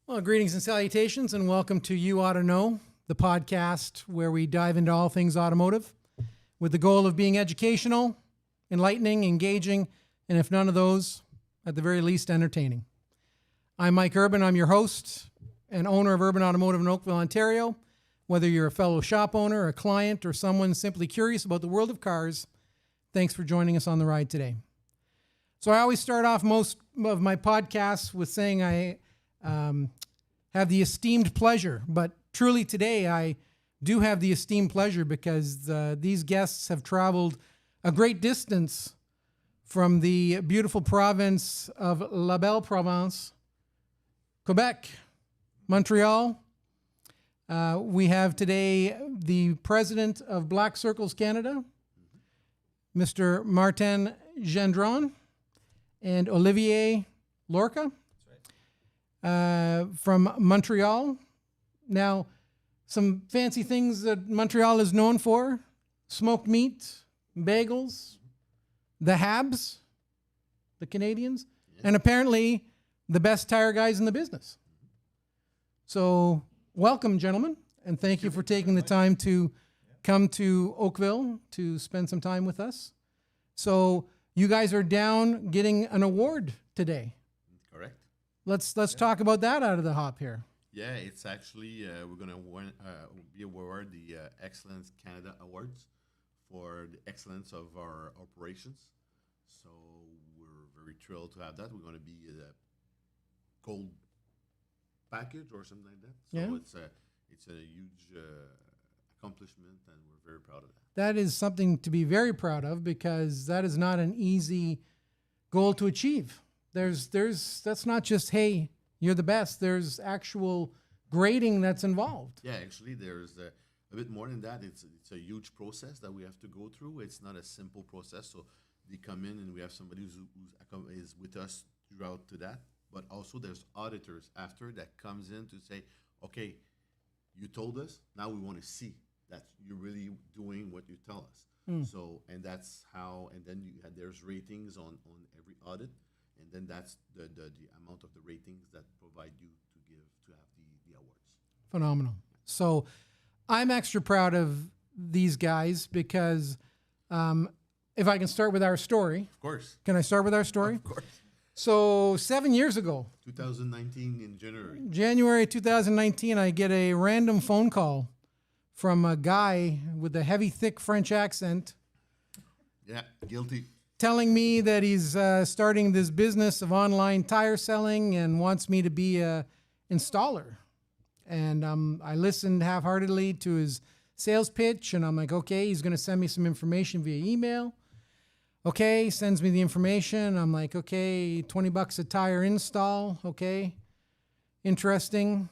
Well, greetings and salutations, and welcome to You Ought to Know, the podcast where we dive into all things automotive with the goal of being educational, enlightening, engaging, and if none of those, at the very least, entertaining. I'm Mike Urban. I'm your host and owner of Urban Automotive in Oakville, Ontario. Whether you're a fellow shop owner, a client, or someone simply curious about the world of cars, thanks for joining us on the ride today. So I always start off most of my podcasts with saying I have the esteemed pleasure, but truly today I do have the esteemed pleasure because these guests have traveled a great distance from the beautiful province of La Belle Province, Quebec, Montreal. We have today the president of Black Circles Canada, Mr. Martin Gendron, and Olivier Lorca. From Montreal. Now, some fancy things that Montreal is known for: smoked meat, bagels, the Habs, the Canadians, and apparently the best tire guys in the business. So welcome, gentlemen, and thank you for taking the time to come to Oakville to spend some time with us. So you guys are down getting an award today. Correct. Let's talk about that out of the hop here. Yeah, it's actually we're gonna be awarded the Excellence Canada Awards for the excellence of our operations. So we're very thrilled to have that. We're gonna be a gold package or something like that. So yeah. it's a huge accomplishment, and we're very proud of that. That is something to be very proud of because that is not an easy goal to achieve. That's not just, hey, you're the best. There's actual grading that's involved. Yeah, actually, there's a bit more than that. It's a huge process that we have to go through. It's not a simple process. So they come in and we have somebody who is with us throughout to that. But also there's auditors after that comes in to say, okay, you told us, now we want to see that you're really doing what you tell us. So, and that's how, and then there's ratings on every audit. And then that's the amount of the ratings that provide you to have the awards. Phenomenal. So I'm extra proud of these guys because if I can start with our story. Of course. Can I start with our story? Of course. So 7 years ago. 2019 in January. January 2019, I get a random phone call from a guy with a heavy, thick French accent. Yeah, guilty. Telling me that he's starting this business of online tire selling and wants me to be a installer. And I listened half-heartedly to his sales pitch, and I'm like, okay, he's going to send me some information via email. Okay, sends me the information. I'm like, okay, $20 a tire install. Okay, interesting.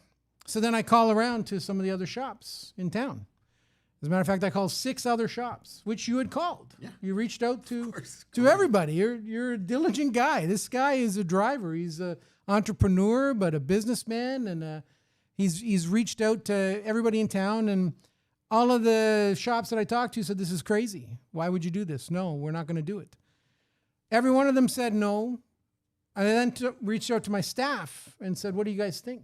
So then I call around to some of the other shops in town. As a matter of fact, I called 6 other shops, which you had called. Yeah. You reached out to course. everybody. You're a diligent guy. This guy is a driver. He's an entrepreneur, but a businessman, and he's reached out to everybody in town. And all of the shops that I talked to said, "This is crazy. Why would you do this? No, we're not going to do it." Every one of them said no. I then reached out to my staff and said, "What do you guys think?"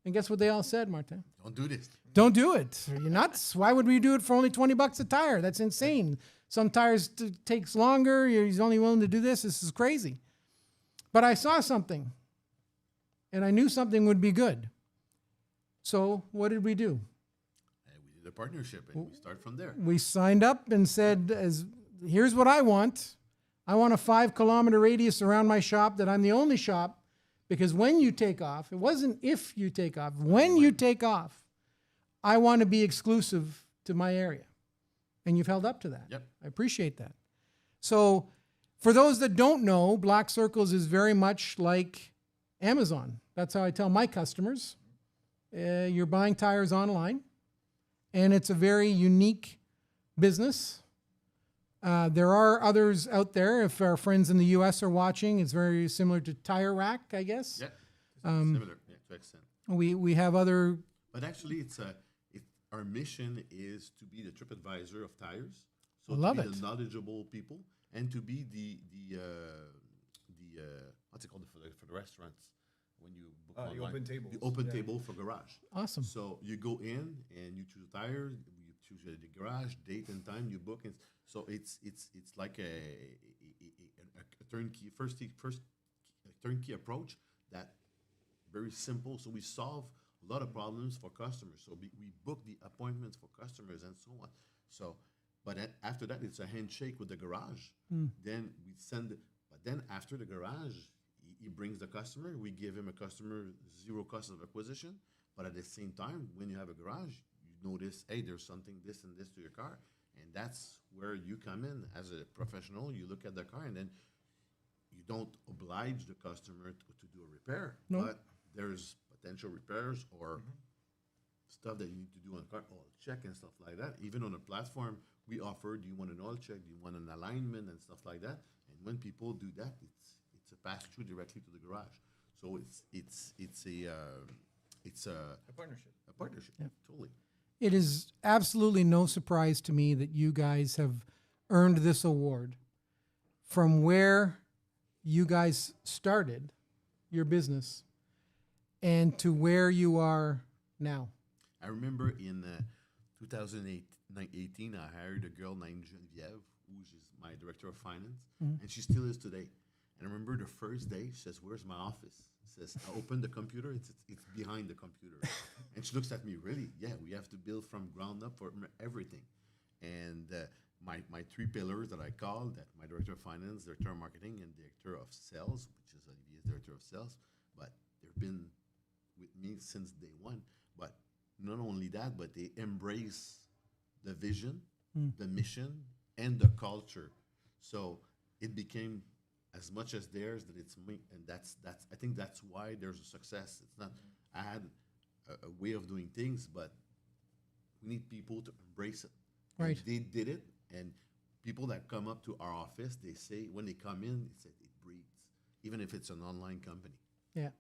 And guess what they all said, Martin? Don't do this. Don't do it. Are you nuts? Why would we do it for only $20 a tire? That's insane. Some tires takes longer. He's only willing to do this. This is crazy. But I saw something, and I knew something would be good. So what did we do? We did a partnership, and we start from there. We signed up and said, here's what I want. I want a 5-kilometer radius around my shop that I'm the only shop, because when you take off, it wasn't if you take off, when you take off, I want to be exclusive to my area. And you've held up to that. Yep. I appreciate that. So for those that don't know, Black Circles is very much like Amazon. That's how I tell my customers. You're buying tires online, and it's a very unique business. There are others out there. If our friends in the U.S. are watching, it's very similar to Tire Rack, I guess. Yeah, similar to extent. We have other... But actually, our mission is to be the TripAdvisor of tires. So I love to be it. the knowledgeable people, and to be the what's it called for the restaurants? when you book The online. OpenTables. The open Yeah. table for garage. Awesome. So you go in and you choose a tire, you choose the garage, date and time, you book it. So it's like a turnkey first turnkey approach that very simple. So we solve a lot of problems for customers. So we book the appointments for customers and so on. So, but after that, it's a handshake with the garage. Then we send. But then after the garage, he brings the customer. We give him a customer zero cost of acquisition. But at the same time, when you have a garage, you notice, hey, there's something this and this to your car, and that's where you come in as a professional. You look at the car, and then you don't oblige the customer to do a repair, No. but there's potential repairs or stuff that you need to do on car, oil check and stuff like that. Even on a platform, we offer, do you want an oil check? Do you want an alignment and stuff like that? And when people do that, it's a pass through directly to the garage. So it's A partnership. a partnership, totally. It is absolutely no surprise to me that you guys have earned this award from where you guys started your business and to where you are now. I remember in 2018, I hired a girl named Geneviève, who is my director of finance, and she still is today. And I remember the first day, she says, "Where's my office?" Says, "I open the computer, it's behind the computer." And she looks at me, "Really? Yeah, we have to build from ground up for everything." And my three pillars that I call that my director of finance, director of marketing, and director of sales, which is Olivier's director of sales, but they've been with me since day one. But not only that, but they embrace the vision, the mission, and the culture. So it became as much as theirs that it's me, and that's I think that's why there's a success. It's not I had a way of doing things, but we need people to embrace it. And Right. they did it, and people that come up to our office, they say when they come in, it breathes, even if it's an online company. Yeah.